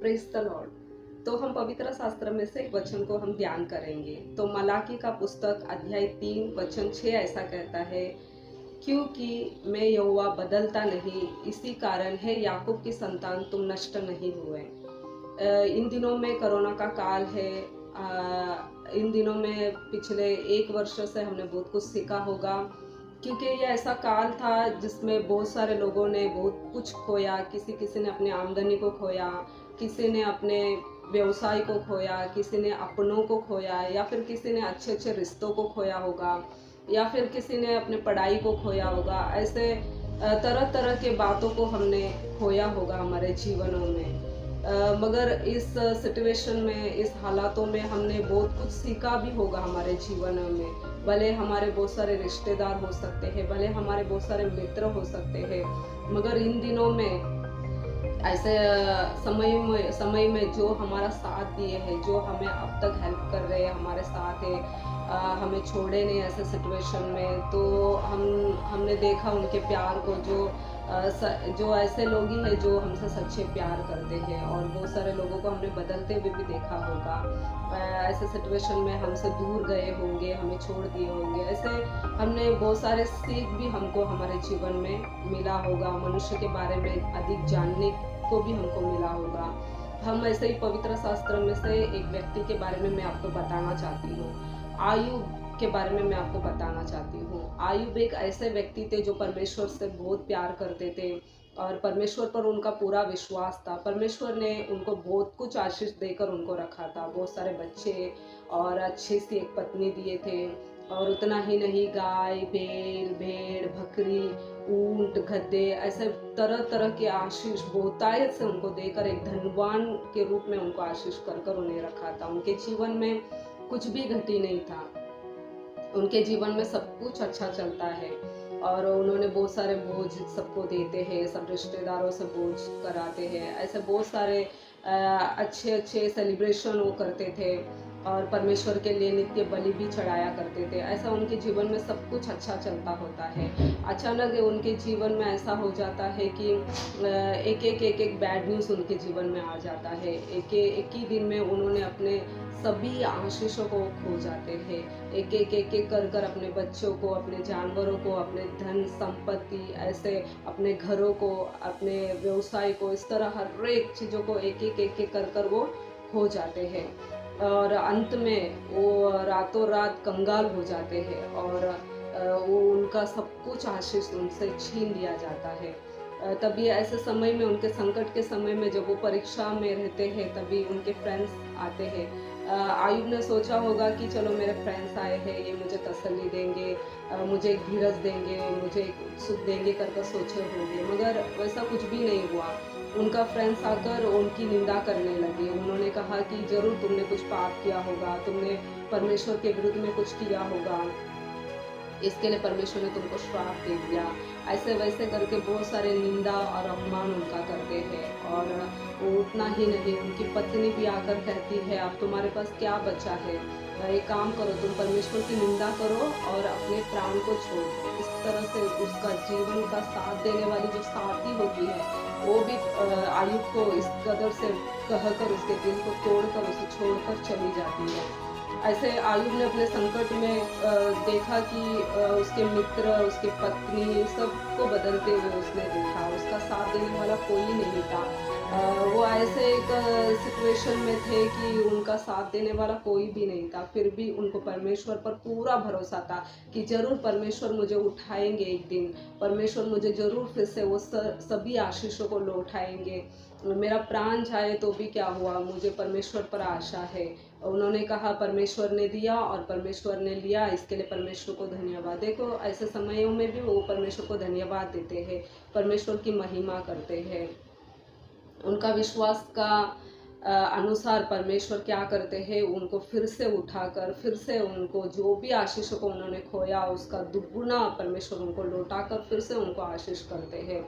Praise the Lord. तो हम पवित्र शास्त्र में से एक वचन को हम ध्यान करेंगे। तो मलाकी का पुस्तक अध्याय 3 वचन 6 ऐसा कहता है, क्योंकि मैं यहोवा बदलता नहीं, इसी कारण है याकूब की संतान तुम नष्ट नहीं हुए। इन दिनों में कोरोना का काल है। इन दिनों में पिछले 1 वर्ष से हमने बहुत कुछ सीखा होगा, क्योंकि ये ऐसा काल था जिसमें बहुत सारे लोगों ने बहुत कुछ खोया। किसी किसी ने अपनी आमदनी को खोया, किसी ने अपने व्यवसाय को खोया, किसी ने अपनों को खोया, या फिर किसी ने अच्छे अच्छे रिश्तों को खोया होगा, या फिर किसी ने अपने पढ़ाई को खोया होगा। ऐसे तरह तरह के बातों को हमने खोया होगा हमारे जीवनों में। मगर इस सिचुएशन में, इस हालातों में हमने बहुत कुछ सीखा भी होगा हमारे जीवन में। भले हमारे बहुत सारे रिश्तेदार हो सकते हैं, भले हमारे बहुत सारे मित्र हो सकते हैं, मगर इन दिनों में ऐसे समय में जो हमारा साथ दिए हैं, जो हमें अब तक हेल्प कर रहे हैं, हमारे साथ है, हमें छोड़े नहीं ऐसे सिचुएशन में। तो हमने देखा उनके प्यार को, जो ऐसे लोग ही हैं जो हमसे सच्चे प्यार करते हैं, और बहुत सारे लोगों को हमने बदलते हुए भी देखा होगा। ऐसे सिचुएशन में हमसे दूर गए होंगे, हमें छोड़ दिए होंगे। ऐसे हमने बहुत सारे सीख भी हमको हमारे जीवन में मिला होगा, मनुष्य के बारे में अधिक जानने को भी हमको मिला होगा। हम ऐसे ही पवित्र शास्त्र में से एक व्यक्ति के बारे में मैं आपको बताना चाहती हूँ। आयुब के बारे में मैं आपको बताना चाहती हूँ। आयुब एक ऐसे व्यक्ति थे जो परमेश्वर से बहुत प्यार करते थे, और परमेश्वर पर उनका पूरा विश्वास था। परमेश्वर ने उनको बहुत कुछ आशीष देकर उनको रखा था। बहुत सारे बच्चे और अच्छी सी एक पत्नी दिए थे, और उतना ही नहीं, गाय, बैल, भेड़, बकरी, ऊंट, गधे, ऐसे तरह तरह के आशीष बहुतायत से उनको देकर एक धनवान के रूप में उनको आशीष कर कर उन्हें रखा था। उनके जीवन में कुछ भी घटी नहीं था, उनके जीवन में सब कुछ अच्छा चलता है, और उन्होंने बहुत सारे बोझ सबको देते हैं, सब रिश्तेदारों से बोझ कराते हैं। ऐसे बहुत सारे अच्छे अच्छे सेलिब्रेशन वो करते थे, और परमेश्वर के लिए नित्य बलि भी चढ़ाया करते थे। ऐसा उनके जीवन में सब कुछ अच्छा चलता होता है। अचानक उनके जीवन में ऐसा हो जाता है कि एक बैड न्यूज़ उनके जीवन में आ जाता है। एक ही दिन में उन्होंने अपने सभी आशीषों को खो जाते हैं। एक कर कर अपने बच्चों को, अपने जानवरों को, अपने धन संपत्ति, ऐसे अपने घरों को, अपने व्यवसाय को, इस तरह हर एक चीज़ों को एक कर कर वो खो जाते हैं, और अंत में वो रातों रात कंगाल हो जाते हैं, और वो उनका सब कुछ आशीष उनसे छीन लिया जाता है। तभी ऐसे समय में, उनके संकट के समय में, जब वो परीक्षा में रहते हैं, तभी उनके फ्रेंड्स आते हैं। आयुब ने सोचा होगा कि चलो मेरे फ्रेंड्स आए हैं, ये मुझे तसल्ली देंगे, मुझे एक धीरज देंगे, मुझे एक सुख देंगे कर सोचे होंगे, मगर वैसा कुछ भी नहीं हुआ। उनका फ्रेंड्स आकर उनकी निंदा करने लगे। उन्होंने कहा कि जरूर तुमने कुछ पाप किया होगा, तुमने परमेश्वर के विरुद्ध में कुछ किया होगा, इसके लिए परमेश्वर ने तुमको श्राप दे दिया। ऐसे वैसे करके बहुत सारे निंदा और अपमान उनका करते हैं। और वो उतना ही नहीं, उनकी पत्नी भी आकर कहती है, अब तुम्हारे पास क्या बचा है, एक काम करो, तुम परमेश्वर की निंदा करो और अपने प्राण को छोड़ दो। इस तरह से उसका जीवन का साथ देने वाली जो साथी होती है, वो भी आयुब को इस कदर से कहकर उसके दिल को तोड़कर उसे छोड़कर चली जाती है। ऐसे आयुब ने अपने संकट में देखा कि उसके मित्र, उसकी पत्नी, सबको बदलते हुए उसने देखा। उसका साथ देने वाला कोई नहीं था। वो ऐसे एक सिचुएशन में थे कि उनका साथ देने वाला कोई भी नहीं था। फिर भी उनको परमेश्वर पर पूरा भरोसा था कि जरूर परमेश्वर मुझे उठाएंगे एक दिन, परमेश्वर मुझे जरूर फिर से वो सभी आशीषों को लौटाएंगे। मेरा प्राण जाए तो भी क्या हुआ, मुझे परमेश्वर पर आशा है। उन्होंने कहा परमेश्वर ने दिया और परमेश्वर ने लिया, इसके लिए परमेश्वर को धन्यवाद। देखो ऐसे समयों में भी वो परमेश्वर को धन्यवाद देते हैं, परमेश्वर की महिमा करते हैं। उनका विश्वास का अनुसार परमेश्वर क्या करते हैं, उनको फिर से उठाकर, फिर से उनको जो भी आशीषों को उन्होंने खोया उसका दुगुना परमेश्वर उनको लौटाकर फिर से उनको आशीष करते हैं।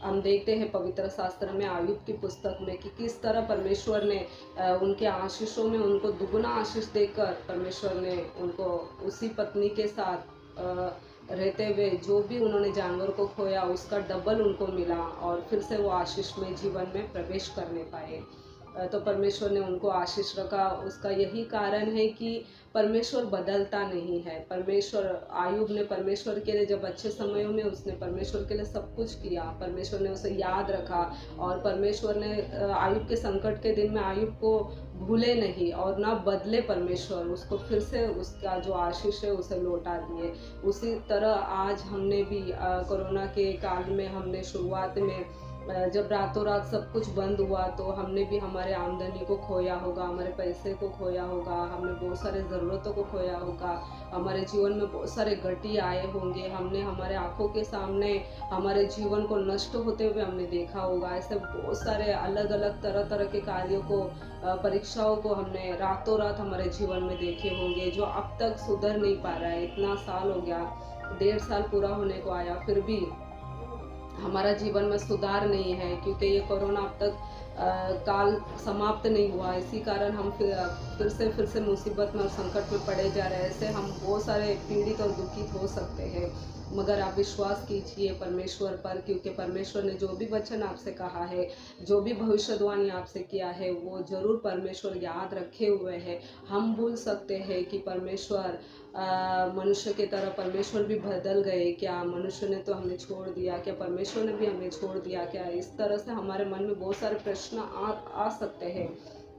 हम देखते हैं पवित्र शास्त्र में, आयुब की पुस्तक में, कि किस तरह परमेश्वर ने उनके आशीषों में उनको दुगुना आशीष देकर परमेश्वर ने उनको उसी पत्नी के साथ रहते हुए जो भी उन्होंने जानवर को खोया उसका डबल उनको मिला, और फिर से वो आशीषमय जीवन में प्रवेश करने पाए। तो परमेश्वर ने उनको आशीष रखा। उसका यही कारण है कि परमेश्वर बदलता नहीं है। परमेश्वर, आयुब ने परमेश्वर के लिए जब अच्छे समयों में उसने परमेश्वर के लिए सब कुछ किया, परमेश्वर ने उसे याद रखा और परमेश्वर ने आयुब के संकट के दिन में आयुब को भूले नहीं और ना बदले। परमेश्वर उसको फिर से उसका जो आशीष है उसे लौटा दिए। उसी तरह आज हमने भी कोरोना के काल में हमने शुरुआत में जब रातों रात सब कुछ बंद हुआ तो हमने भी हमारे आमदनी को खोया होगा, हमारे पैसे को खोया होगा, हमने बहुत सारे ज़रूरतों को खोया होगा, हमारे जीवन में बहुत सारे घटी आए होंगे, हमने हमारे आंखों के सामने हमारे जीवन को नष्ट होते हुए हमने देखा होगा। ऐसे बहुत सारे अलग अलग तरह तरह के कार्यों को, परीक्षाओं को हमने रातों रात हमारे जीवन में देखे होंगे, जो अब तक सुधर नहीं पा रहा है। इतना साल हो गया, 1.5 साल पूरा होने को आया, फिर भी हमारा जीवन में सुधार नहीं है, क्योंकि ये कोरोना अब तक काल समाप्त नहीं हुआ। इसी कारण हम फिर से मुसीबत में और संकट में पड़े जा रहे हैं। ऐसे हम बहुत सारे पीड़ित और दुखित हो सकते हैं, मगर आप विश्वास कीजिए परमेश्वर पर, क्योंकि परमेश्वर ने जो भी वचन आपसे कहा है, जो भी भविष्यवाणी आपसे किया है, वो जरूर परमेश्वर याद रखे हुए हैं। हम भूल सकते हैं कि परमेश्वर मनुष्य की तरह परमेश्वर भी बदल गए क्या, मनुष्य ने तो हमें छोड़ दिया क्या, परमेश्वर ने भी हमें छोड़ दिया क्या। इस तरह से हमारे मन में बहुत सारे प्रश्न आ सकते हैं,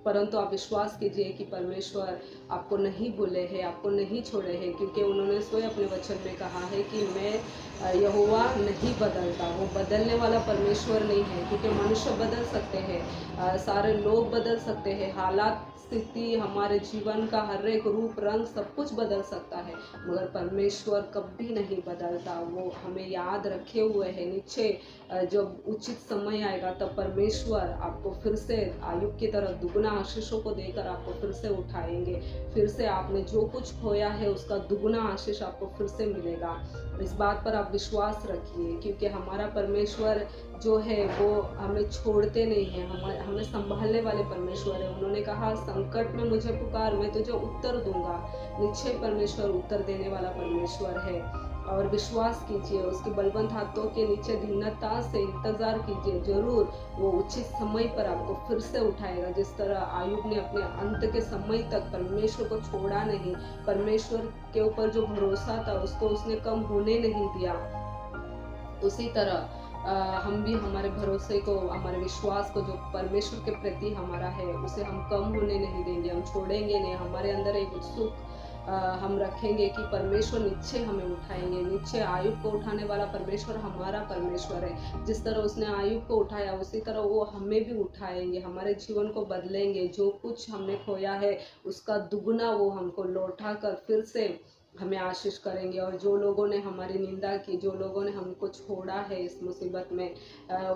परंतु आप विश्वास कीजिए कि परमेश्वर आपको नहीं भूले हैं, आपको नहीं छोड़े हैं, क्योंकि उन्होंने स्वयं अपने वचन में कहा है कि मैं यहोवा नहीं बदलता। वो बदलने वाला परमेश्वर नहीं है, क्योंकि मनुष्य बदल सकते हैं, सारे लोग बदल सकते हैं, हालात, स्थिति, हमारे जीवन का हर एक रूप रंग सब कुछ बदल सकता है, मगर परमेश्वर कभी नहीं बदलता। वो हमें याद रखे हुए हैं। निश्चय जब उचित समय आएगा तब परमेश्वर आपको फिर से आयुब की तरह दुगुना आशीषों को देकर आपको फिर से उठाएंगे। फिर से आपने जो कुछ खोया है उसका दुगुना आशीष आपको फिर से मिलेगा। इस बात पर आप विश्वास रखिए, क्योंकि हमारा परमेश्वर जो है वो हमें छोड़ते नहीं है, हमें संभालने वाले परमेश्वर है। उन्होंने कहा, संकट में मुझे पुकार, मैं तुझे उत्तर दूंगा। निश्चय परमेश्वर उत्तर देने वाला परमेश्वर है, और विश्वास कीजिए, उसके बलवंत हाथों के नीचे दीनता से इंतजार कीजिए, जरूर वो उचित समय पर आपको फिर से उठाएगा। जिस तरह आयुब ने अपने अंत के समय तक परमेश्वर को छोड़ा नहीं, परमेश्वर के ऊपर जो भरोसा था उसको उसने कम होने नहीं दिया, उसी तरह हम भी हमारे भरोसे को, हमारे विश्वास को जो परमेश्वर के प्रति हमारा है, उसे हम कम होने नहीं देंगे, हम छोड़ेंगे नहीं। हमारे अंदर एक उत्सुक हम रखेंगे कि परमेश्वर निश्चय हमें उठाएंगे। निश्चय आयुब को उठाने वाला परमेश्वर हमारा परमेश्वर है। जिस तरह उसने आयुब को उठाया, उसी तरह वो हमें भी उठाएंगे, हमारे जीवन को बदलेंगे। जो कुछ हमने खोया है उसका दुगुना वो हमको लौटा कर फिर से हमें आशीष करेंगे। और जो लोगों ने हमारी निंदा की, जो लोगों ने हमको छोड़ा है इस मुसीबत में,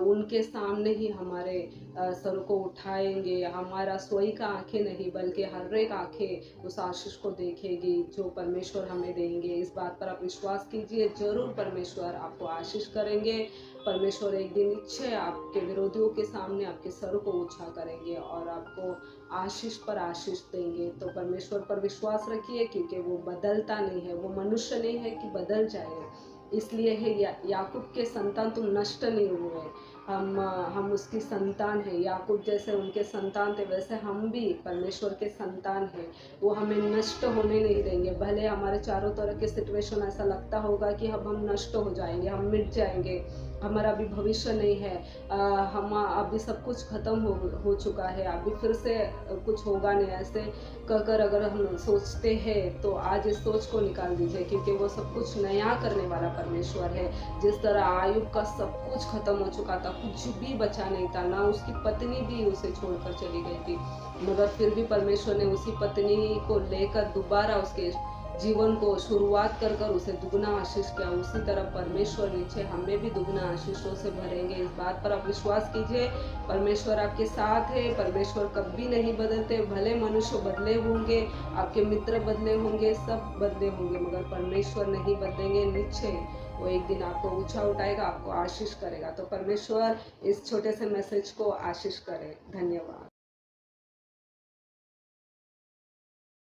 उनके सामने ही हमारे सर को उठाएंगे। हमारा सोई का आंखें नहीं, बल्कि हर एक आंखें उस आशीष को देखेगी जो परमेश्वर हमें देंगे। इस बात पर आप विश्वास कीजिए, जरूर परमेश्वर आपको आशीष करेंगे। परमेश्वर एक दिन निश्चय आपके विरोधियों के सामने आपके सर को ऊंचा करेंगे और आपको आशीष पर आशीष देंगे। तो परमेश्वर पर विश्वास रखिए, क्योंकि वो बदलता नहीं है, वो मनुष्य नहीं है कि बदल जाए। इसलिए है याकूब के संतान तुम नष्ट नहीं हुए, हम उसकी संतान है। याकूब जैसे उनके संतान थे, वैसे हम भी परमेश्वर के संतान हैं। वो हमें नष्ट होने नहीं देंगे। भले हमारे चारों तरफ के सिचुएशन ऐसा लगता होगा कि अब हम नष्ट हो जाएंगे, हम मिट जाएंगे, हमारा अभी भविष्य नहीं है, हम अभी सब कुछ खत्म हो चुका है, अभी फिर से कुछ होगा नहीं, ऐसे कहकर अगर हम सोचते हैं तो आज इस सोच को निकाल दीजिए, क्योंकि वो सब कुछ नया करने वाला परमेश्वर है। जिस तरह आयुब का सब कुछ खत्म हो चुका था, कुछ भी बचा नहीं था, ना उसकी पत्नी भी उसे छोड़कर चली गई थी, मगर फिर भी परमेश्वर ने उसी पत्नी को लेकर दोबारा उसके जीवन को शुरुआत कर कर उसे दुगना आशीष किया। उसी तरह परमेश्वर नीचे हमें भी दुगना आशीषों से भरेंगे। इस बात पर आप विश्वास कीजिए, परमेश्वर आपके साथ है। परमेश्वर कभी नहीं बदलते। भले मनुष्य बदले होंगे, आपके मित्र बदले होंगे, सब बदले होंगे, मगर परमेश्वर नहीं बदलेंगे। निश्चय वो एक दिन आपको ऊंचा उठाएगा, आपको आशीष करेगा। तो परमेश्वर इस छोटे से मैसेज को आशीष करे। धन्यवाद।